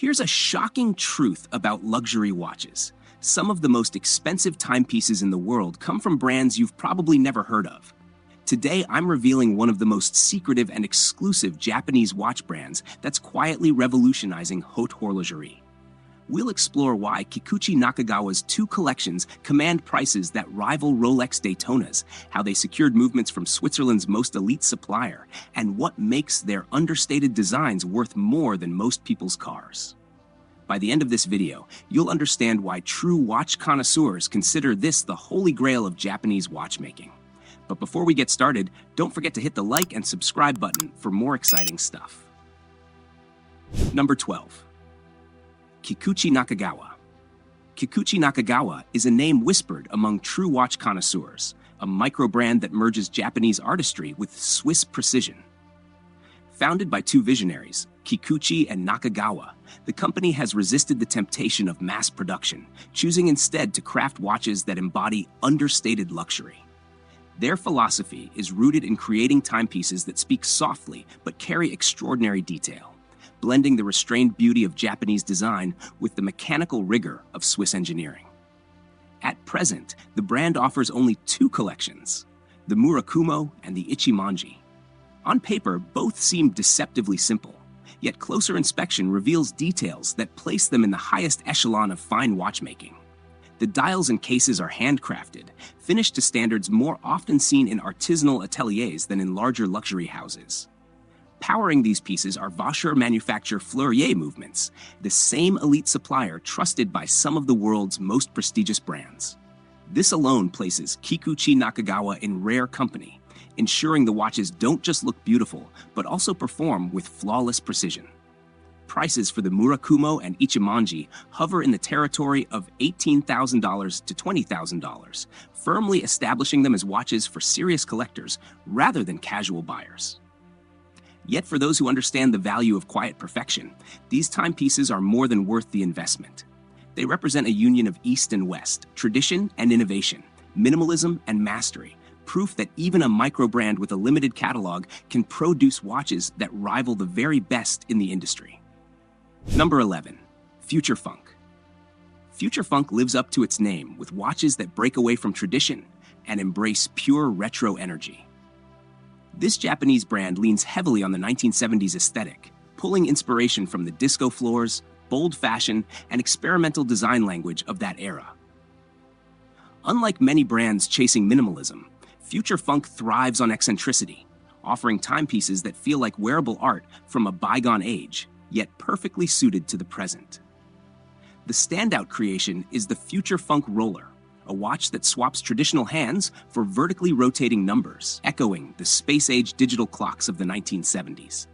Here's a shocking truth about luxury watches. Some of the most expensive timepieces in the world come from brands you've probably never heard of. Today, I'm revealing one of the most secretive and exclusive Japanese watch brands that's quietly revolutionizing haute horlogerie. We'll explore why Kikuchi Nakagawa's two collections command prices that rival Rolex Daytonas, how they secured movements from Switzerland's most elite supplier, and what makes their understated designs worth more than most people's cars. By the end of this video, you'll understand why true watch connoisseurs consider this the holy grail of Japanese watchmaking. But before we get started, don't forget to hit the like and subscribe button for more exciting stuff. Number 12. Kikuchi Nakagawa. Kikuchi Nakagawa is a name whispered among true watch connoisseurs, a micro-brand that merges Japanese artistry with Swiss precision. Founded by two visionaries, Kikuchi and Nakagawa, the company has resisted the temptation of mass production, choosing instead to craft watches that embody understated luxury. Their philosophy is rooted in creating timepieces that speak softly but carry extraordinary detail, blending the restrained beauty of Japanese design with the mechanical rigor of Swiss engineering. At present, the brand offers only two collections, the Murakumo and the Ichimonji. On paper, both seem deceptively simple, yet closer inspection reveals details that place them in the highest echelon of fine watchmaking. The dials and cases are handcrafted, finished to standards more often seen in artisanal ateliers than in larger luxury houses. Powering these pieces are Vaucher manufacturer Fleurier movements, the same elite supplier trusted by some of the world's most prestigious brands. This alone places Kikuchi Nakagawa in rare company, ensuring the watches don't just look beautiful, but also perform with flawless precision. Prices for the Murakumo and Ichimonji hover in the territory of $18,000 to $20,000, firmly establishing them as watches for serious collectors rather than casual buyers. Yet for those who understand the value of quiet perfection, these timepieces are more than worth the investment. They represent a union of East and West, tradition and innovation, minimalism and mastery, proof that even a micro-brand with a limited catalog can produce watches that rival the very best in the industry. Number 11. Future Funk. Future Funk lives up to its name with watches that break away from tradition and embrace pure retro energy. This Japanese brand leans heavily on the 1970s aesthetic, pulling inspiration from the disco floors, bold fashion, and experimental design language of that era. Unlike many brands chasing minimalism, Future Funk thrives on eccentricity, offering timepieces that feel like wearable art from a bygone age, yet perfectly suited to the present. The standout creation is the Future Funk Roller, a watch that swaps traditional hands for vertically rotating numbers, echoing the space-age digital clocks of the 1970s.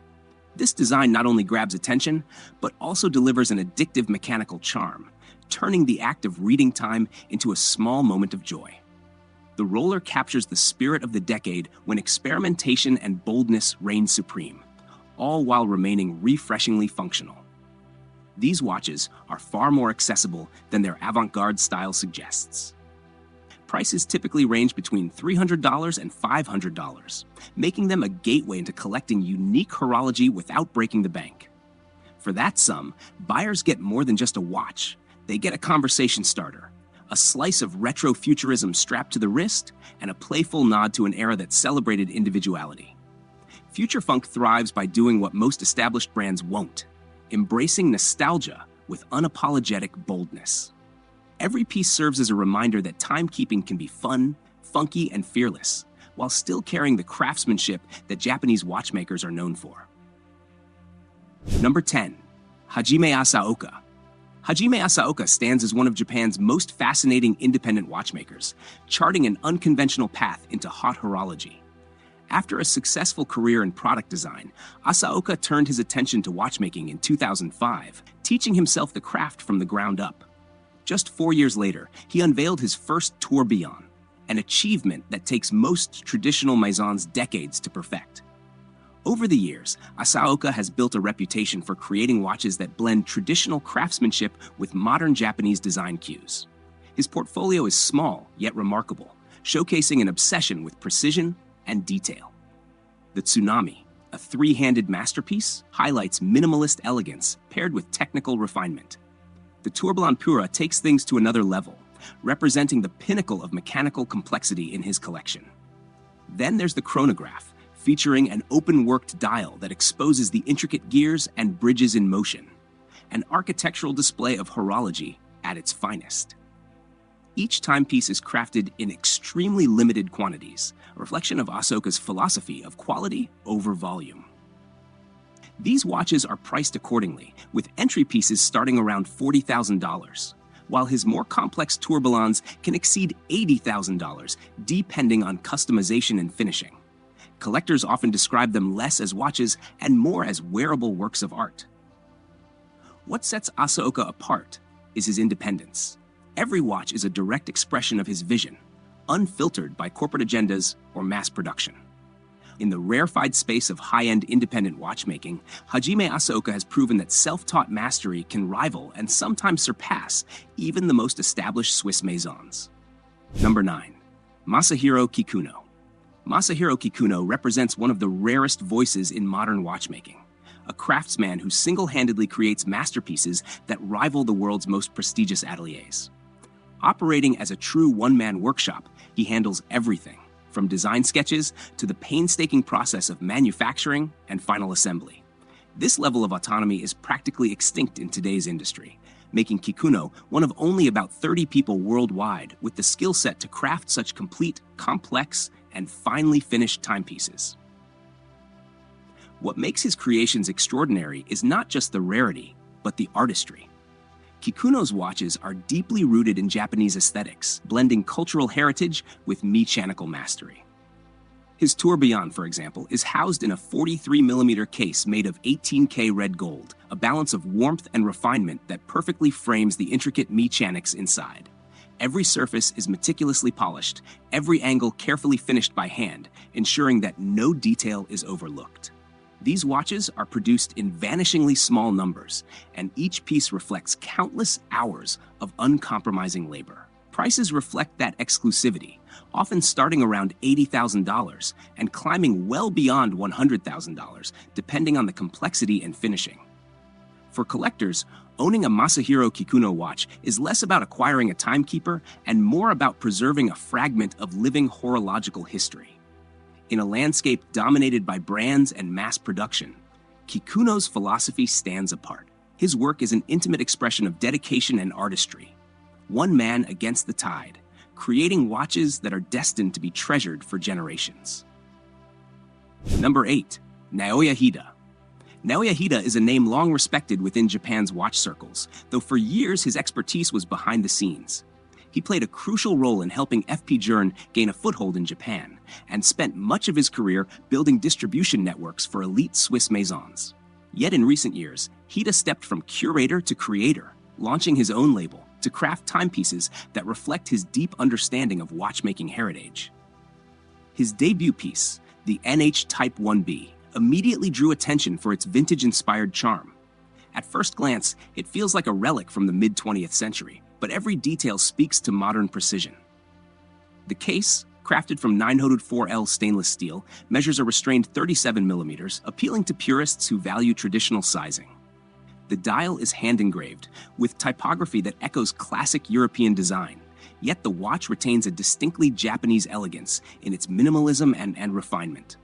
This design not only grabs attention, but also delivers an addictive mechanical charm, turning the act of reading time into a small moment of joy. The roller captures the spirit of the decade when experimentation and boldness reign supreme, all while remaining refreshingly functional. These watches are far more accessible than their avant-garde style suggests. Prices typically range between $300 and $500, making them a gateway into collecting unique horology without breaking the bank. For that sum, buyers get more than just a watch. They get a conversation starter, a slice of retro futurism strapped to the wrist, and a playful nod to an era that celebrated individuality. Future Funk thrives by doing what most established brands won't, embracing nostalgia with unapologetic boldness. Every piece serves as a reminder that timekeeping can be fun, funky, and fearless, while still carrying the craftsmanship that Japanese watchmakers are known for. Number 10. Hajime Asaoka. Hajime Asaoka stands as one of Japan's most fascinating independent watchmakers, charting an unconventional path into haute horology. After a successful career in product design, Asaoka turned his attention to watchmaking in 2005, teaching himself the craft from the ground up. Just 4 years later, he unveiled his first tourbillon, an achievement that takes most traditional maisons decades to perfect. Over the years, Asaoka has built a reputation for creating watches that blend traditional craftsmanship with modern Japanese design cues. His portfolio is small, yet remarkable, showcasing an obsession with precision and detail. The Tsunami, A three-handed masterpiece highlights minimalist elegance paired with technical refinement. The Tourbillon Pura takes things to another level, representing the pinnacle of mechanical complexity in his collection. Then there's the chronograph, featuring an open-worked dial that exposes the intricate gears and bridges in motion, an architectural display of horology at its finest. Each timepiece is crafted in extremely limited quantities, a reflection of Asaoka's philosophy of quality over volume. These watches are priced accordingly, with entry pieces starting around $40,000, while his more complex tourbillons can exceed $80,000, depending on customization and finishing. Collectors often describe them less as watches and more as wearable works of art. What sets Asaoka apart is his independence. Every watch is a direct expression of his vision, unfiltered by corporate agendas or mass production. In the rarefied space of high-end independent watchmaking, Hajime Asaoka has proven that self-taught mastery can rival and sometimes surpass even the most established Swiss maisons. Number 9. Masahiro Kikuno. Masahiro Kikuno represents one of the rarest voices in modern watchmaking, a craftsman who single-handedly creates masterpieces that rival the world's most prestigious ateliers. Operating as a true one-man workshop, he handles everything, from design sketches to the painstaking process of manufacturing and final assembly. This level of autonomy is practically extinct in today's industry, making Kikuno one of only about 30 people worldwide with the skill set to craft such complete, complex, and finely finished timepieces. What makes his creations extraordinary is not just the rarity, but the artistry. Kikuno's watches are deeply rooted in Japanese aesthetics, blending cultural heritage with mechanical mastery. His tourbillon, for example, is housed in a 43mm case made of 18K red gold, a balance of warmth and refinement that perfectly frames the intricate mechanics inside. Every surface is meticulously polished, every angle carefully finished by hand, ensuring that no detail is overlooked. These watches are produced in vanishingly small numbers, and each piece reflects countless hours of uncompromising labor. Prices reflect that exclusivity, often starting around $80,000 and climbing well beyond $100,000, depending on the complexity and finishing. For collectors, owning a Masahiro Kikuno watch is less about acquiring a timekeeper and more about preserving a fragment of living horological history. In a landscape dominated by brands and mass production, Kikuno's philosophy stands apart. His work is an intimate expression of dedication and artistry. One man against the tide, creating watches that are destined to be treasured for generations. Number 8. Naoya Hida. Naoya Hida is a name long respected within Japan's watch circles, though for years his expertise was behind the scenes. He played a crucial role in helping FP Journe gain a foothold in Japan, and spent much of his career building distribution networks for elite Swiss maisons. Yet in recent years, Hida stepped from curator to creator, launching his own label to craft timepieces that reflect his deep understanding of watchmaking heritage. His debut piece, the NH Type 1B, immediately drew attention for its vintage-inspired charm. At first glance, it feels like a relic from the mid-20th century, but every detail speaks to modern precision. The case, crafted from 904L stainless steel, measures a restrained 37mm, appealing to purists who value traditional sizing. The dial is hand-engraved, with typography that echoes classic European design, yet the watch retains a distinctly Japanese elegance in its minimalism and refinement.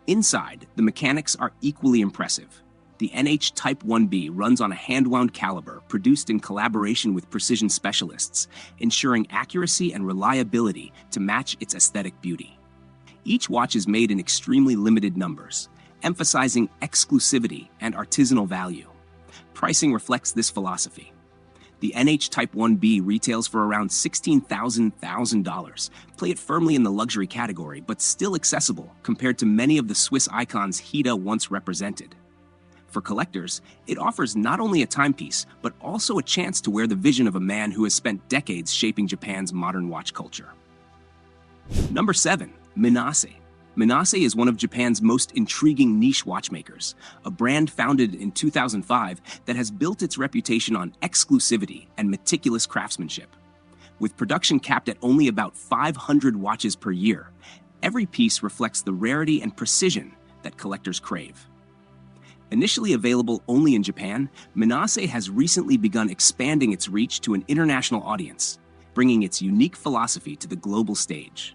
Inside, the mechanics are equally impressive. The NH Type 1B runs on a hand-wound caliber produced in collaboration with precision specialists, ensuring accuracy and reliability to match its aesthetic beauty. Each watch is made in extremely limited numbers, emphasizing exclusivity and artisanal value. Pricing reflects this philosophy. The NH Type 1B retails for around $16,000. Play it firmly in the luxury category, but still accessible compared to many of the Swiss icons Hida once represented. For collectors, it offers not only a timepiece, but also a chance to wear the vision of a man who has spent decades shaping Japan's modern watch culture. Number 7. Minase. Minase is one of Japan's most intriguing niche watchmakers, a brand founded in 2005 that has built its reputation on exclusivity and meticulous craftsmanship. With production capped at only about 500 watches per year, every piece reflects the rarity and precision that collectors crave. Initially available only in Japan, Minase has recently begun expanding its reach to an international audience, bringing its unique philosophy to the global stage.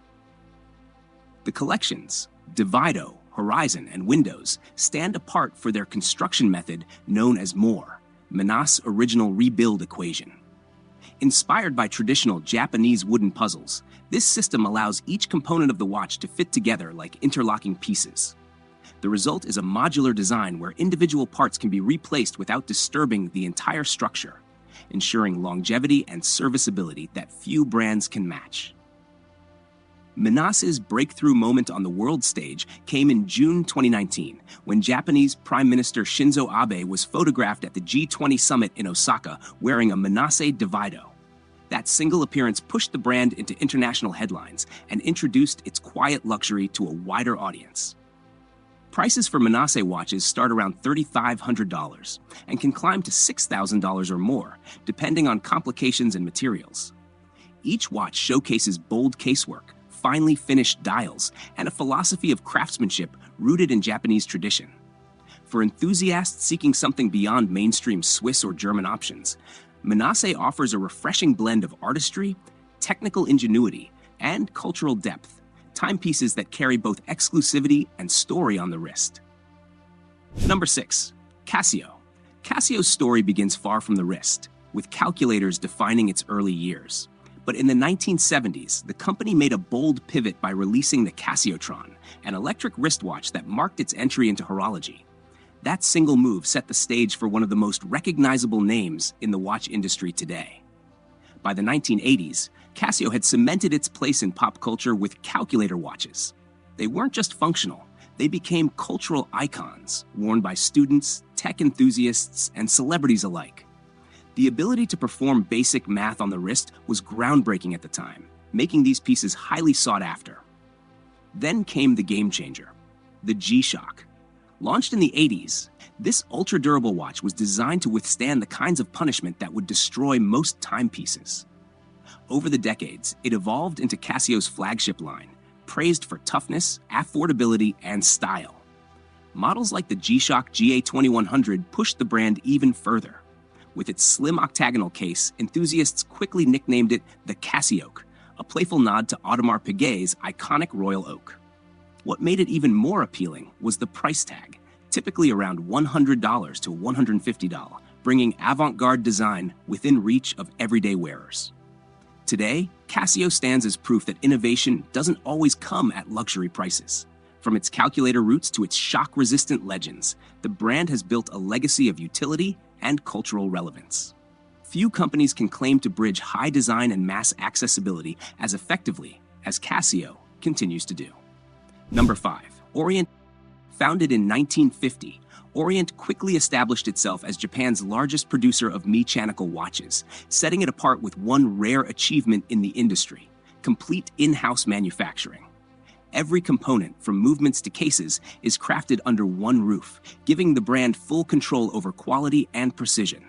The collections, Divido, Horizon, and Windows, stand apart for their construction method known as MORE, Minase Original Rebuild Equation. Inspired by traditional Japanese wooden puzzles, this system allows each component of the watch to fit together like interlocking pieces. The result is a modular design where individual parts can be replaced without disturbing the entire structure, ensuring longevity and serviceability that few brands can match. Minase's breakthrough moment on the world stage came in June 2019, when Japanese Prime Minister Shinzo Abe was photographed at the G20 summit in Osaka wearing a Minase Divido. That single appearance pushed the brand into international headlines and introduced its quiet luxury to a wider audience. Prices for Minase watches start around $3,500 and can climb to $6,000 or more, depending on complications and materials. Each watch showcases bold casework, finely finished dials, and a philosophy of craftsmanship rooted in Japanese tradition. For enthusiasts seeking something beyond mainstream Swiss or German options, Minase offers a refreshing blend of artistry, technical ingenuity, and cultural depth, timepieces that carry both exclusivity and story on the wrist. Number 6. Casio. Casio's story begins far from the wrist, with calculators defining its early years. But in the 1970s, the company made a bold pivot by releasing the Casiotron, an electric wristwatch that marked its entry into horology. That single move set the stage for one of the most recognizable names in the watch industry today. By the 1980s, Casio had cemented its place in pop culture with calculator watches. They weren't just functional, they became cultural icons, worn by students, tech enthusiasts, and celebrities alike. The ability to perform basic math on the wrist was groundbreaking at the time, making these pieces highly sought after. Then came the game changer, the G-Shock. Launched in the 80s, this ultra-durable watch was designed to withstand the kinds of punishment that would destroy most timepieces. Over the decades, it evolved into Casio's flagship line, praised for toughness, affordability, and style. Models like the G-Shock GA2100 pushed the brand even further. With its slim octagonal case, enthusiasts quickly nicknamed it the Casioak, a playful nod to Audemars Piguet's iconic royal oak. What made it even more appealing was the price tag, typically around $100 to $150, bringing avant-garde design within reach of everyday wearers. Today, Casio stands as proof that innovation doesn't always come at luxury prices. From its calculator roots to its shock-resistant legends, the brand has built a legacy of utility and cultural relevance. Few companies can claim to bridge high design and mass accessibility as effectively as Casio continues to do. Number 5. Orient. Founded in 1950, Orient quickly established itself as Japan's largest producer of mechanical watches, setting it apart with one rare achievement in the industry: complete in-house manufacturing. Every component, from movements to cases, is crafted under one roof, giving the brand full control over quality and precision.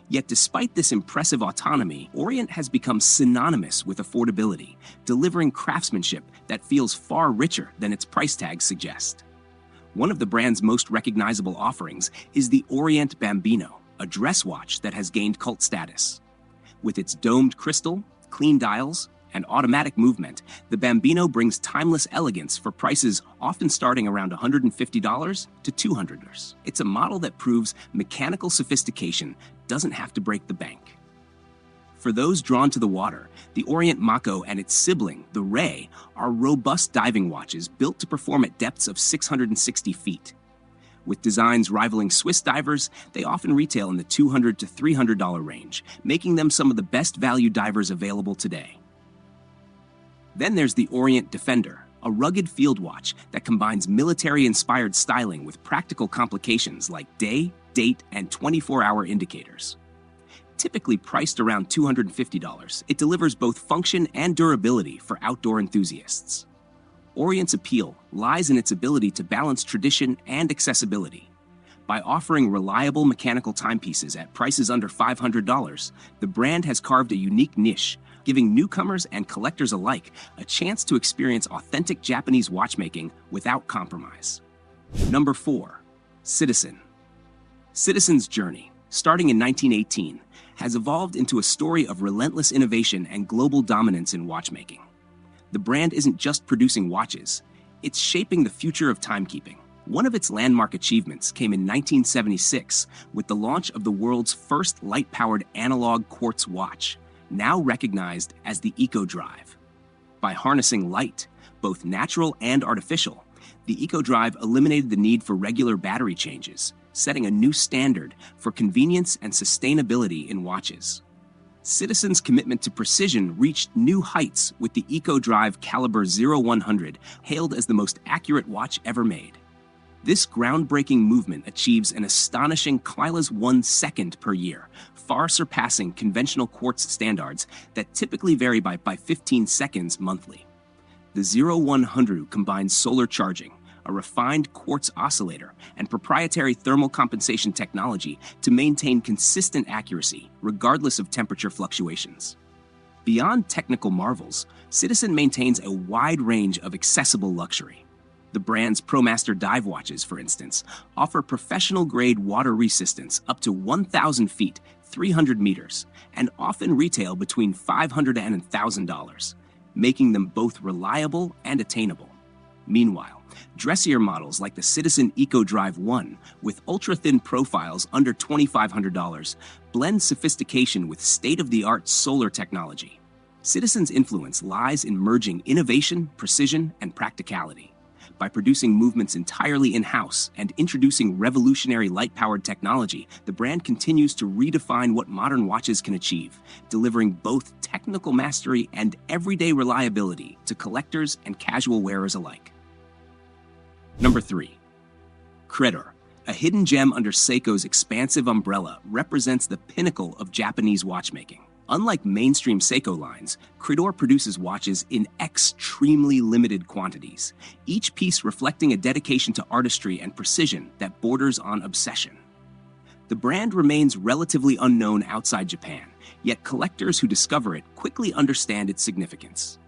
Yet despite this impressive autonomy, Orient has become synonymous with affordability, delivering craftsmanship that feels far richer than its price tags suggest. One of the brand's most recognizable offerings is the Orient Bambino, a dress watch that has gained cult status. With its domed crystal, clean dials, and automatic movement, the Bambino brings timeless elegance for prices often starting around $150 to $200. It's a model that proves mechanical sophistication doesn't have to break the bank. For those drawn to the water, the Orient Mako and its sibling, the Ray, are robust diving watches built to perform at depths of 660 feet. With designs rivaling Swiss divers, they often retail in the $200 to $300 range, making them some of the best value divers available today. Then there's the Orient Defender, a rugged field watch that combines military-inspired styling with practical complications like day, date, and 24-hour indicators. Typically priced around $250, it delivers both function and durability for outdoor enthusiasts. Orient's appeal lies in its ability to balance tradition and accessibility. By offering reliable mechanical timepieces at prices under $500, the brand has carved a unique niche, giving newcomers and collectors alike a chance to experience authentic Japanese watchmaking without compromise. Number 4. Citizen. Citizen's journey, starting in 1918, has evolved into a story of relentless innovation and global dominance in watchmaking. The brand isn't just producing watches, it's shaping the future of timekeeping. One of its landmark achievements came in 1976 with the launch of the world's first light-powered analog quartz watch, now recognized as the EcoDrive. By harnessing light, both natural and artificial, the EcoDrive eliminated the need for regular battery changes, setting a new standard for convenience and sustainability in watches. Citizen's commitment to precision reached new heights with the EcoDrive Caliber 0100, hailed as the most accurate watch ever made. This groundbreaking movement achieves an astonishing Quilas 1 second per year, far surpassing conventional quartz standards that typically vary by 15 seconds monthly. The 0100 combines solar charging, a refined quartz oscillator, and proprietary thermal compensation technology to maintain consistent accuracy, regardless of temperature fluctuations. Beyond technical marvels, Citizen maintains a wide range of accessible luxury. The brand's ProMaster dive watches, for instance, offer professional-grade water resistance up to 1,000 feet, 300 meters, and often retail between $500 and $1,000, making them both reliable and attainable. Meanwhile, dressier models like the Citizen EcoDrive 1, with ultra-thin profiles under $2,500, blend sophistication with state-of-the-art solar technology. Citizen's influence lies in merging innovation, precision, and practicality. By producing movements entirely in-house and introducing revolutionary light-powered technology, the brand continues to redefine what modern watches can achieve, delivering both technical mastery and everyday reliability to collectors and casual wearers alike. Number 3. Credor, a hidden gem under Seiko's expansive umbrella, represents the pinnacle of Japanese watchmaking. Unlike mainstream Seiko lines, Credor produces watches in extremely limited quantities, each piece reflecting a dedication to artistry and precision that borders on obsession. The brand remains relatively unknown outside Japan, yet collectors who discover it quickly understand its significance.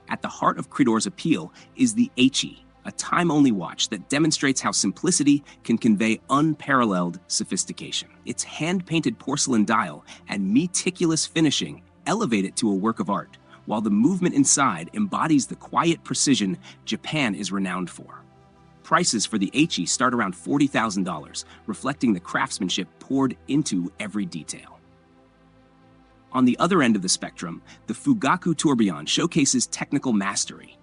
At the heart of Credor's appeal is the Eichi, a time-only watch that demonstrates how simplicity can convey unparalleled sophistication. Its hand-painted porcelain dial and meticulous finishing elevate it to a work of art, while the movement inside embodies the quiet precision Japan is renowned for. Prices for the Eichi start around $40,000, reflecting the craftsmanship poured into every detail. On the other end of the spectrum, the Fugaku tourbillon showcases technical mastery.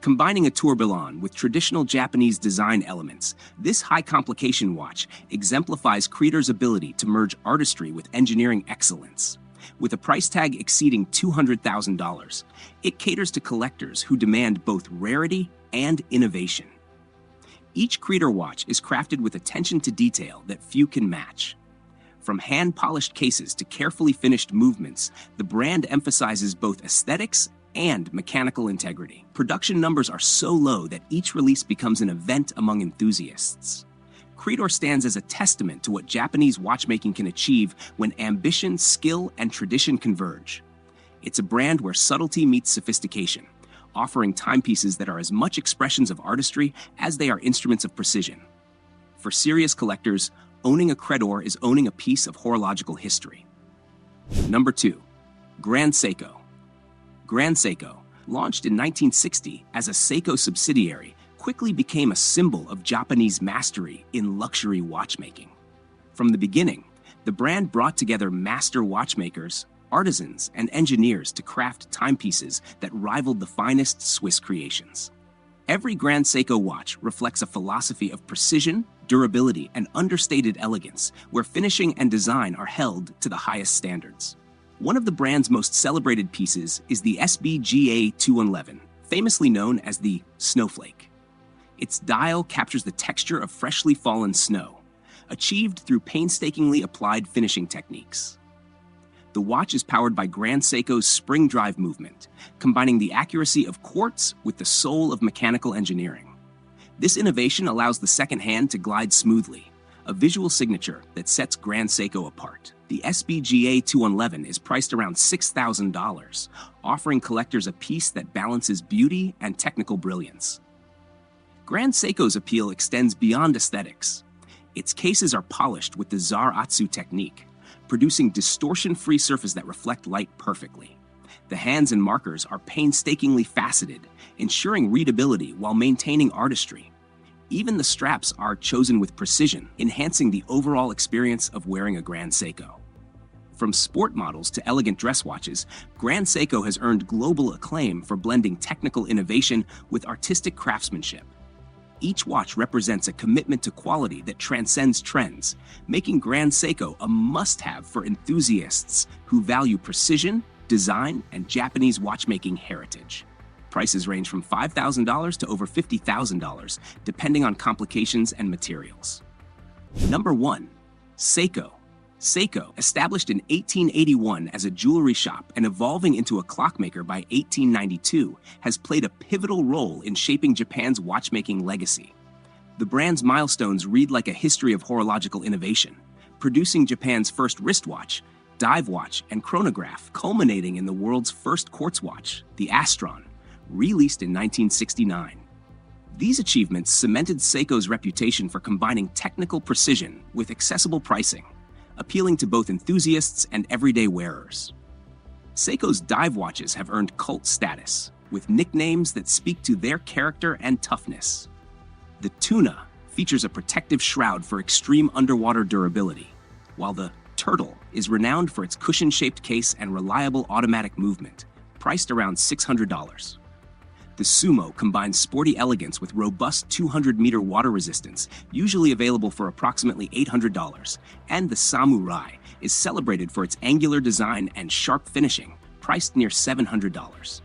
Combining a tourbillon with traditional Japanese design elements, this high-complication watch exemplifies Credor's ability to merge artistry with engineering excellence. With a price tag exceeding $200,000, it caters to collectors who demand both rarity and innovation. Each Credor watch is crafted with attention to detail that few can match. From hand-polished cases to carefully finished movements, the brand emphasizes both aesthetics and mechanical integrity. Production numbers are so low that each release becomes an event among enthusiasts. Credor stands as a testament to what Japanese watchmaking can achieve when ambition, skill, and tradition converge. It's a brand where subtlety meets sophistication, offering timepieces that are as much expressions of artistry as they are instruments of precision. For serious collectors, owning a Credor is owning a piece of horological history. Number 2. Grand Seiko. Grand Seiko, launched in 1960 as a Seiko subsidiary, quickly became a symbol of Japanese mastery in luxury watchmaking. From the beginning, the brand brought together master watchmakers, artisans, and engineers to craft timepieces that rivaled the finest Swiss creations. Every Grand Seiko watch reflects a philosophy of precision, durability, and understated elegance, where finishing and design are held to the highest standards. One of the brand's most celebrated pieces is the SBGA 211, famously known as the Snowflake. Its dial captures the texture of freshly fallen snow, achieved through painstakingly applied finishing techniques. The watch is powered by Grand Seiko's spring drive movement, combining the accuracy of quartz with the soul of mechanical engineering. This innovation allows the second hand to glide smoothly, a visual signature that sets Grand Seiko apart. The SBGA 211 is priced around $6,000, offering collectors a piece that balances beauty and technical brilliance. Grand Seiko's appeal extends beyond aesthetics. Its cases are polished with the Zaratsu technique, producing distortion-free surfaces that reflect light perfectly. The hands and markers are painstakingly faceted, ensuring readability while maintaining artistry. Even the straps are chosen with precision, enhancing the overall experience of wearing a Grand Seiko. From sport models to elegant dress watches, Grand Seiko has earned global acclaim for blending technical innovation with artistic craftsmanship. Each watch represents a commitment to quality that transcends trends, making Grand Seiko a must-have for enthusiasts who value precision, design, and Japanese watchmaking heritage. Prices range from $5,000 to over $50,000, depending on complications and materials. Number 1. Seiko. Seiko, established in 1881 as a jewelry shop and evolving into a clockmaker by 1892, has played a pivotal role in shaping Japan's watchmaking legacy. The brand's milestones read like a history of horological innovation, producing Japan's first wristwatch, dive watch, and chronograph, culminating in the world's first quartz watch, the Astron, released in 1969. These achievements cemented Seiko's reputation for combining technical precision with accessible pricing, appealing to both enthusiasts and everyday wearers. Seiko's dive watches have earned cult status, with nicknames that speak to their character and toughness. The Tuna features a protective shroud for extreme underwater durability, while the Turtle is renowned for its cushion-shaped case and reliable automatic movement, priced around $600. The Sumo combines sporty elegance with robust 200-meter water resistance, usually available for approximately $800, and the Samurai is celebrated for its angular design and sharp finishing, priced near $700.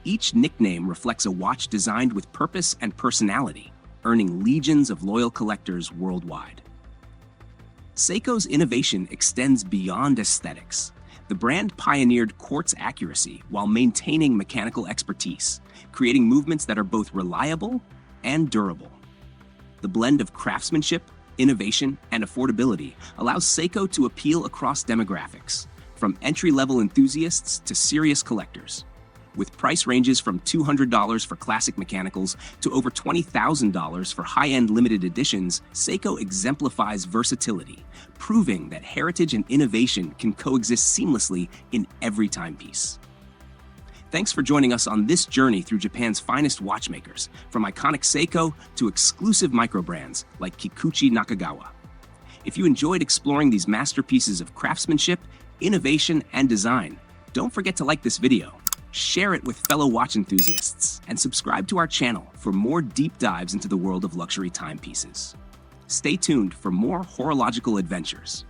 Each nickname reflects a watch designed with purpose and personality, earning legions of loyal collectors worldwide. Seiko's innovation extends beyond aesthetics. The brand pioneered quartz accuracy while maintaining mechanical expertise, creating movements that are both reliable and durable. The blend of craftsmanship, innovation, and affordability allows Seiko to appeal across demographics, from entry-level enthusiasts to serious collectors. With price ranges from $200 for classic mechanicals to over $20,000 for high-end limited editions, Seiko exemplifies versatility, proving that heritage and innovation can coexist seamlessly in every timepiece. Thanks for joining us on this journey through Japan's finest watchmakers, from iconic Seiko to exclusive microbrands like Kikuchi Nakagawa. If you enjoyed exploring these masterpieces of craftsmanship, innovation, and design, don't forget to like this video, share it with fellow watch enthusiasts, and subscribe to our channel for more deep dives into the world of luxury timepieces. Stay tuned for more horological adventures.